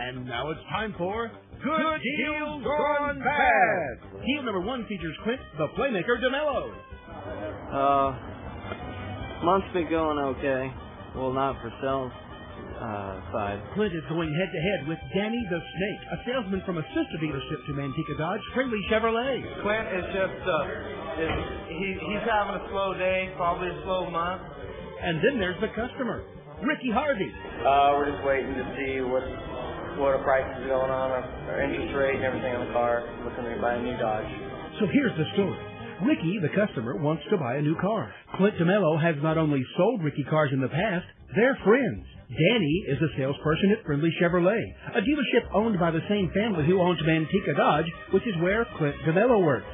And now it's time for Good Deals Gone Bad. Deal number 1 features Clint, the Playmaker DeMello. Month's been going okay. Well, not for sales side. Clint is going head-to-head with Danny the Snake, a salesman from a sister dealership to Manteca Dodge, Friendly Chevrolet. Clint is just, he's having a slow day, probably a slow month. And then there's the customer, Ricky Harvey. We're just waiting to see what our price is going on, our interest rate and everything on the car, looking to buy a new Dodge. So here's the story. Ricky, the customer, wants to buy a new car. Clint DeMello has not only sold Ricky cars in the past, they're friends. Danny is a salesperson at Friendly Chevrolet, a dealership owned by the same family who owns Manteca Dodge, which is where Clint DeMello works.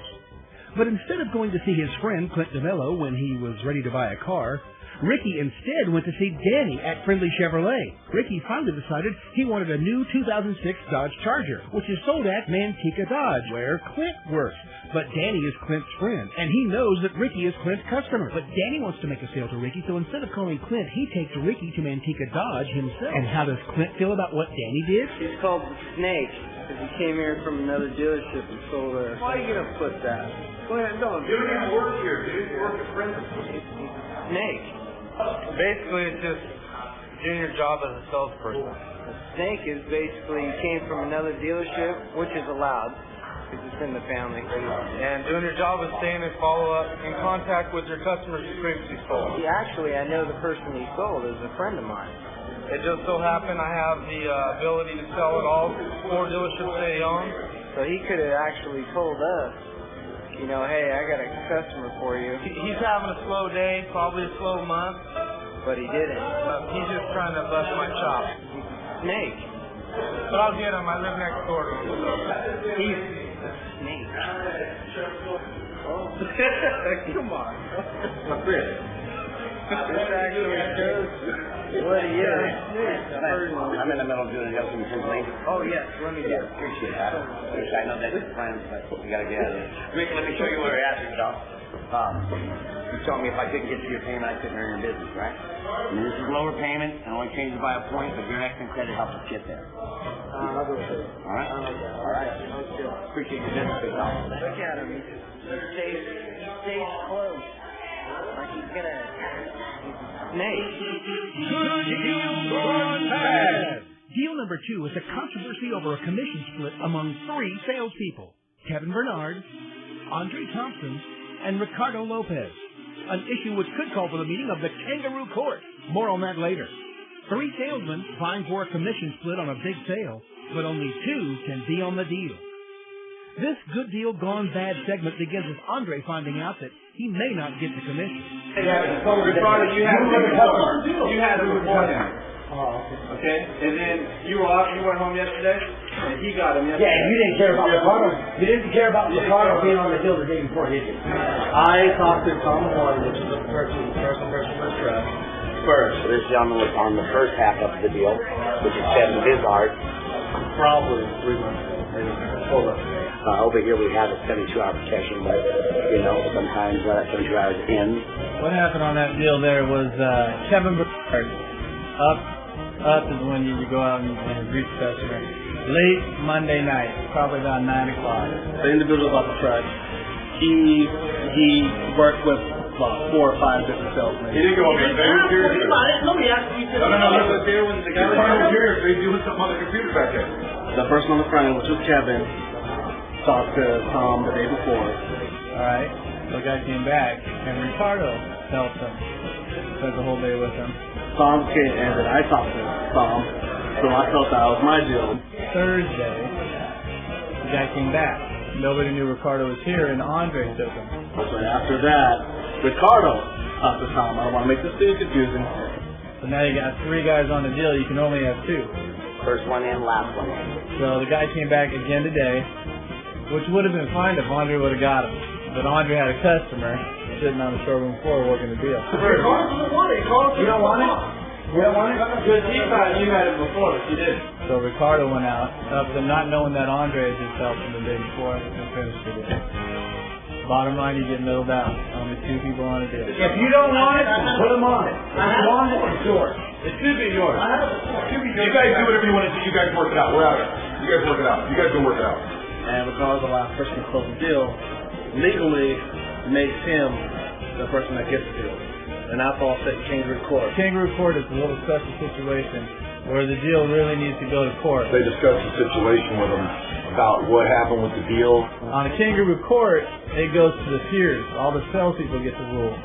But instead of going to see his friend Clint DeMello when he was ready to buy a car, Ricky instead went to see Danny at Friendly Chevrolet. Ricky finally decided he wanted a new 2006 Dodge Charger, which is sold at Manteca Dodge, where Clint works. But Danny is Clint's friend, and he knows that Ricky is Clint's customer. But Danny wants to make a sale to Ricky, so instead of calling Clint, he takes Ricky to Manteca Dodge himself. And how does Clint feel about what Danny did? He's called the Snake, because he came here from another dealership and sold there. Why are you going to put that? Clint, don't do it. Work here, dude. You work at Friendly. He's a snake. Basically, it's just doing your job as a salesperson. A snake is basically you came from another dealership, which is allowed, because it's in the family. And doing your job is staying in follow-up, in contact with your customers you previously sold. Actually, I know the person he sold is a friend of mine. It just so happened I have the ability to sell at all 4 dealerships that he owns. So he could have actually told us, you know, hey, I got a customer for you. He's having a slow day, probably a slow month. But he didn't. He's just trying to bust my chops. He's a snake. But I'll get him. I live next door to him. He's a snake. Come on. What's this? This actually shows what he is. I'm in the middle of doing a some simply. Oh, yes. Let me get it. Appreciate that. I know that's the plan, but we got to get out of here. Rick, let me show you where we're at, yourself. You told me if I couldn't get to your payment, I couldn't earn your business, right? I mean, this is lower payment, and only changes by a point, but your excellent credit helps us get there. I'll do it. All right? All right. Appreciate your business, big dog. Look at him. He stays close. Like he's gonna... Snake. Good Deals Gone Bad. Deal number 2 is a controversy over a commission split among 3 salespeople: Kevin Bernard, Andre Thompson, and Ricardo Lopez. An issue which could call for the meeting of the Kangaroo Court. More on that later. 3 salesmen vying for a commission split on a big sale, but only 2 can be on the deal. This Good Deal Gone Bad segment begins with Andre finding out that he may not get the commission. Ricardo, you had it before him. Okay? And then you went home yesterday, and he got him yesterday. Yeah, you didn't care about Ricardo. You didn't care about Ricardo being on the deal the day before, did you? I talked to Tom Horn, which is the person with trust. First, this gentleman was on the first half of the deal, which is Kevin Bizard. Probably 3 months ago. Hold up. Over here we have a 72-hour protection, but, you know, sometimes that 72 hours ends. What happened on that deal there was Kevin Bernard, up is when you go out and greet the customer. Late Monday night, probably about 9 o'clock. The individual about the truck, he worked with about 4 or 5 different salesmen. He didn't go over there. Nobody asked you to. No, he was there when the guy was here. So he's doing something on the computer back there. The person on the front, which was Kevin, talked to Tom the day before. Alright, so the guy came back, and Ricardo helped him. Spent the whole day with him. Tom came, and then I talked to Tom, so I felt that was my deal. Thursday, the guy came back. Nobody knew Ricardo was here, and Andre took him. So after that, Ricardo talked to Tom. I don't want to make this too confusing. So now you got 3 guys on the deal. You can only have 2. First one in, last one in. So the guy came back again today, which would have been fine if Andre would have got him. But Andre had a customer sitting on the showroom floor working the deal. You don't want it? You don't want it? Because he thought you had it before, but you didn't. So Ricardo went out, not knowing that Andre had just helped him the day before, and finished the deal. Bottom line, you get middled out. Only 2 people on a deal. If you don't want it, put them on it. If you want it, it's yours. It should be yours. You guys do whatever you want to do. You guys work it out. We're out. You guys work it out. You guys go work it out. And because the last person who closed the deal legally makes him the person that gets the deal. And that's all set in kangaroo court. Kangaroo court is a little special situation where the deal really needs to go to court. They discuss the situation with them about what happened with the deal. On a kangaroo court, it goes to the peers. All the salespeople get the rule.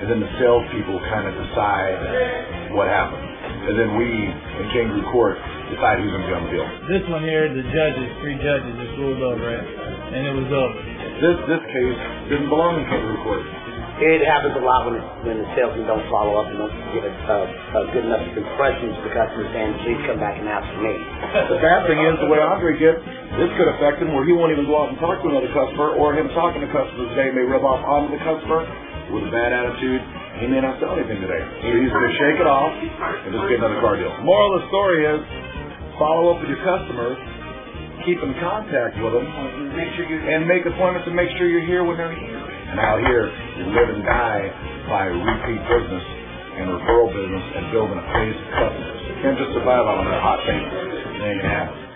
And then the salespeople kind of decide what happened. And then we, in kangaroo court, decide who's going to be on the deal. This one here, the judges, 3 judges, just ruled over it, and it was over. This case didn't belong in kangaroo court. It happens a lot when the salesmen don't follow up and don't give a good enough impression to the customer saying, please come back and ask for me. The bad thing is, the way Andre gets, this could affect him where he won't even go out and talk to another customer, or him talking to customers today may rub off onto the customer with a bad attitude. He may not sell anything today. So he's going to shake it off and just get another car deal. Moral of the story is, follow up with your customers, keep in contact with them, and make appointments and make sure you're here when they're here. And out here, you live and die by repeat business and referral business and building a base of customers. You can't just survive on a hot paper. It ain't gonna happen.